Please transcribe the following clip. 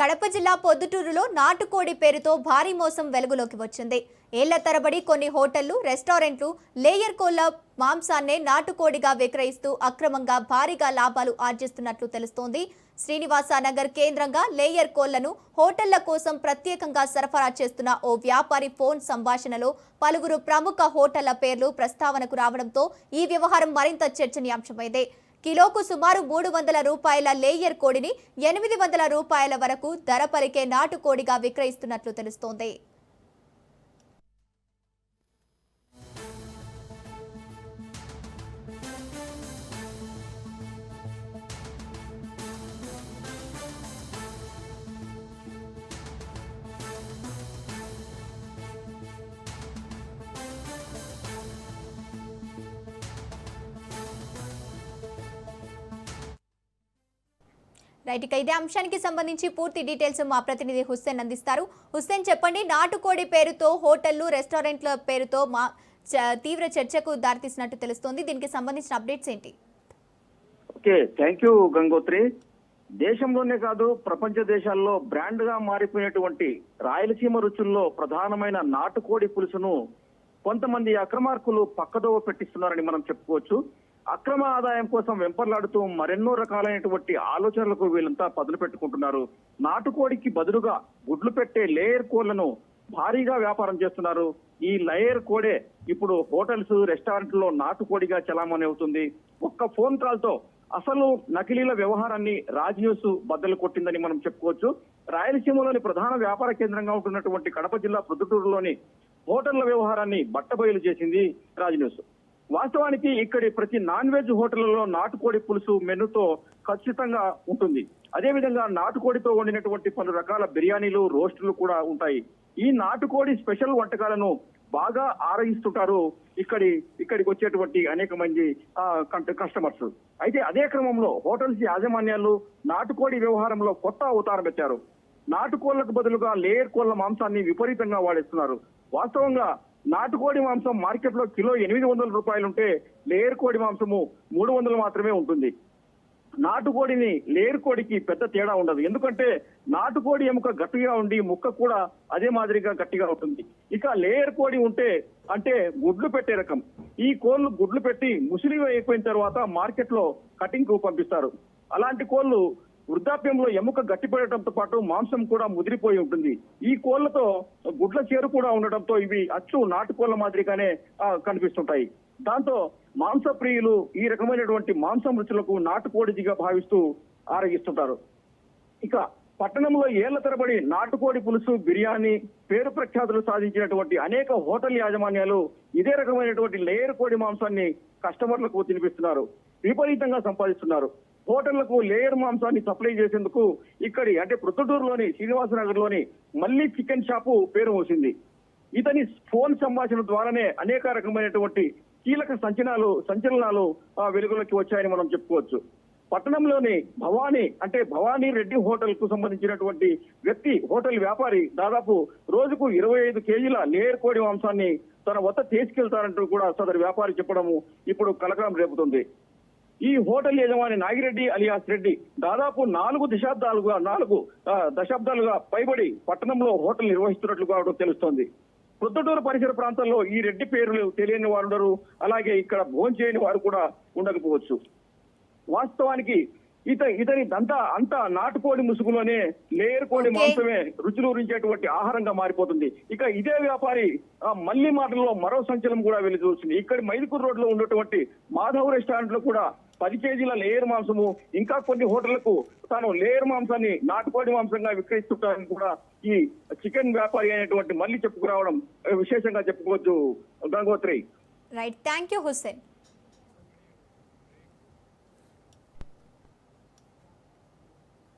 కడప జిల్లా పొద్దుటూరులో నాటుకోడి పేరుతో భారీ మోసం వెలుగులోకి వచ్చింది. ఏళ్ల తరబడి కొన్ని హోటళ్లు, రెస్టారెంట్లు లేయర్ కోళ్ల మాంసాన్నే నాటుకోడిగా విక్రయిస్తూ అక్రమంగా భారీగా లాభాలు ఆర్జిస్తున్నట్లు తెలుస్తోంది. శ్రీనివాసనగర్ కేంద్రంగా లేయర్ కోళ్లను హోటళ్ల కోసం ప్రత్యేకంగా సరఫరా చేస్తున్న ఓ వ్యాపారి ఫోన్ సంభాషణలో పలువురు ప్రముఖ హోటళ్ల పేర్లు ప్రస్తావనకు రావడంతో ఈ వ్యవహారం మరింత చర్చనీయాంశమైంది. కిలోకు సుమారు 300 రూపాయల లేయర్ కోడిని 800 రూపాయల వరకు ధర పలికే నాటుకోడిగా విక్రయిస్తున్నట్లు తెలుస్తోంది. రైట్, ఇక ఇదే అంశానికి సంబంధించి పూర్తి డీటెయిల్స్ మా ప్రతినిధి హుస్సేన్ అందిస్తారు. హుస్సేన్, చెప్పండి, నాటుకోడి పేరుతో హోటళ్లు, రెస్టారెంట్ల పేరుతో తీవ్ర చర్చకు దారితీసినట్టు తెలుస్తోంది. దీనికి సంబంధించిన అప్డేట్స్ ఏంటి? Okay, thank you Gangotri. దేశంలోనే కాదు ప్రపంచ దేశాల్లో బ్రాండ్ గా మారిపోయినటువంటి రాయలసీమ రుచుల్లో ప్రధానమైన నాటుకోడి పులుసును కొంతమంది అక్రమార్కులు పక్కదోవ పెట్టిస్తున్నారని మనం చెప్పుకోవచ్చు. అక్రమ ఆదాయం కోసం వెంపర్లాడుతూ మరెన్నో రకాలైనటువంటి ఆలోచనలకు వీళ్ళంతా పదులు పెట్టుకుంటున్నారు. నాటుకోడికి బదులుగా గుడ్లు పెట్టే లేయర్ కోళ్లను భారీగా వ్యాపారం చేస్తున్నారు. ఈ లేయర్ కోడే ఇప్పుడు హోటల్స్, రెస్టారెంట్లో నాటుకోడిగా చలామణి అవుతుంది. ఒక్క ఫోన్ కాల్ తో అసలు నకిలీల వ్యవహారాన్ని రాజ్ న్యూస్ బద్దలు కొట్టిందని మనం చెప్పుకోవచ్చు. రాయలసీమలోని ప్రధాన వ్యాపార కేంద్రంగా ఉంటున్నటువంటి కడప జిల్లా ప్రొద్దుటూరులోని హోటళ్ల వ్యవహారాన్ని బట్టబయలు చేసింది రాజ్ న్యూస్. వాస్తవానికి ఇక్కడి ప్రతి నాన్ వెజ్ హోటళ్లలో నాటుకోడి పులుసు మెనూతో ఖచ్చితంగా ఉంటుంది. అదేవిధంగా నాటుకోడితో వండినటువంటి పలు రకాల బిర్యానీలు, రోస్టులు కూడా ఉంటాయి. ఈ నాటుకోడి స్పెషల్ వంటకాలను బాగా ఆరగిస్తుంటారు ఇక్కడికి వచ్చేటువంటి అనేక మంది కస్టమర్స్. అయితే అదే క్రమంలో హోటల్స్ యాజమాన్యాలు నాటుకోడి వ్యవహారంలో కొత్త అవతారం పెట్టారు. నాటుకోళ్లకు బదులుగా లేయర్ కోళ్ల మాంసాన్ని విపరీతంగా వాడేస్తున్నారు. వాస్తవంగా నాటుకోడి మాంసం మార్కెట్ లో కిలో 800 రూపాయలు ఉంటే లేయర్ కోడి మాంసము 300 మాత్రమే ఉంటుంది. నాటుకోడిని లేయర్ కోడికి పెద్ద తేడా ఉండదు. ఎందుకంటే నాటుకోడి ఎముక గట్టిగా ఉండి ముక్క కూడా అదే మాదిరిగా గట్టిగా ఉంటుంది. ఇక లేయర్ కోడి ఉంటే అంటే గుడ్లు పెట్టే రకం. ఈ కోళ్లు గుడ్లు పెట్టి ముసిలి అయిపోయిన తర్వాత మార్కెట్ లో కటింగ్ కు పంపిస్తారు. అలాంటి కోళ్లు వృద్ధాప్యంలో ఎముక గట్టిపడటంతో పాటు మాంసం కూడా ముదిరిపోయి ఉంటుంది. ఈ కోళ్లతో గుడ్ల చేరు కూడా ఉండటంతో ఇవి అచ్చు నాటుకోళ్ల మాదిరిగానే కనిపిస్తుంటాయి. దాంతో మాంస ప్రియులు ఈ రకమైనటువంటి మాంసం రుచులకు నాటుకోడిగా భావిస్తూ ఆరగిస్తుంటారు. ఇక పట్టణంలో ఏళ్ల తరబడి నాటుకోడి పులుసు, బిర్యానీ పేరు ప్రఖ్యాతులు సాధించినటువంటి అనేక హోటల్ యాజమాన్యాలు ఇదే రకమైనటువంటి లేయర్ కోడి మాంసాన్ని కస్టమర్లకు తినిపిస్తున్నారు. విపరీతంగా సంపాదిస్తున్నారు. హోటళ్లకు లేయర్ మాంసాన్ని సప్లై చేసేందుకు ఇక్కడి అంటే ప్రొద్దుటూరులోని శ్రీనివాసనగర్ లోని మళ్ళీ చికెన్ షాపు పేరు మోసింది. ఇతని ఫోన్ సంభాషణ ద్వారానే అనేక రకమైనటువంటి కీలక సంచలనాలు వెలుగులోకి వచ్చాయని మనం చెప్పుకోవచ్చు. పట్టణంలోని భవానీ రెడ్డి హోటల్ కు సంబంధించినటువంటి వ్యక్తి, హోటల్ వ్యాపారి దాదాపు రోజుకు 25 కేజీల లేయర్ కోడి మాంసాన్ని తన వద్ద తీసుకెళ్తారంటూ కూడా సదరు వ్యాపారి చెప్పడము ఇప్పుడు కలకలం రేపుతుంది. ఈ హోటల్ యజమాని నాగిరెడ్డి అలియాస్ రెడ్డి దాదాపు 4 దశాబ్దాలుగా పైబడి పట్టణంలో హోటల్ నిర్వహిస్తున్నట్లు కావడం తెలుస్తోంది. ప్రొద్దుటూరు పరిసర ప్రాంతాల్లో ఈ రెడ్డి పేర్లు తెలియని వారు ఉండరు. అలాగే ఇక్కడ భోజనం చేయని వారు కూడా ఉండకపోవచ్చు. వాస్తవానికి ఇతని అంతా నాటుకోడి ముసుగులోనే లేయర్ కోడి మాంసమే రుచులూరించేటువంటి ఆహారంగా మారిపోతుంది. ఇక ఇదే వ్యాపారి మళ్ళీ మాటల్లో మరో సంచలనం కూడా వెళ్లి చూస్తుంది. ఇక్కడ మైదుకూరు రోడ్ లో ఉన్నటువంటి మాధవ్ రెస్టారెంట్ లో కూడా 10 కేజీల లేయర్ మాంసము, ఇంకా కొన్ని హోటళ్లకు తాను లేయర్ మాంసాన్ని నాటుకోడి మాంసంగా విక్రయిస్తుంటారని కూడా ఈ చికెన్ వ్యాపారి అయినటువంటి మళ్ళీ చెప్పుకురావడం విశేషంగా చెప్పుకోవచ్చు Gangotri. Right, thank you Hussain.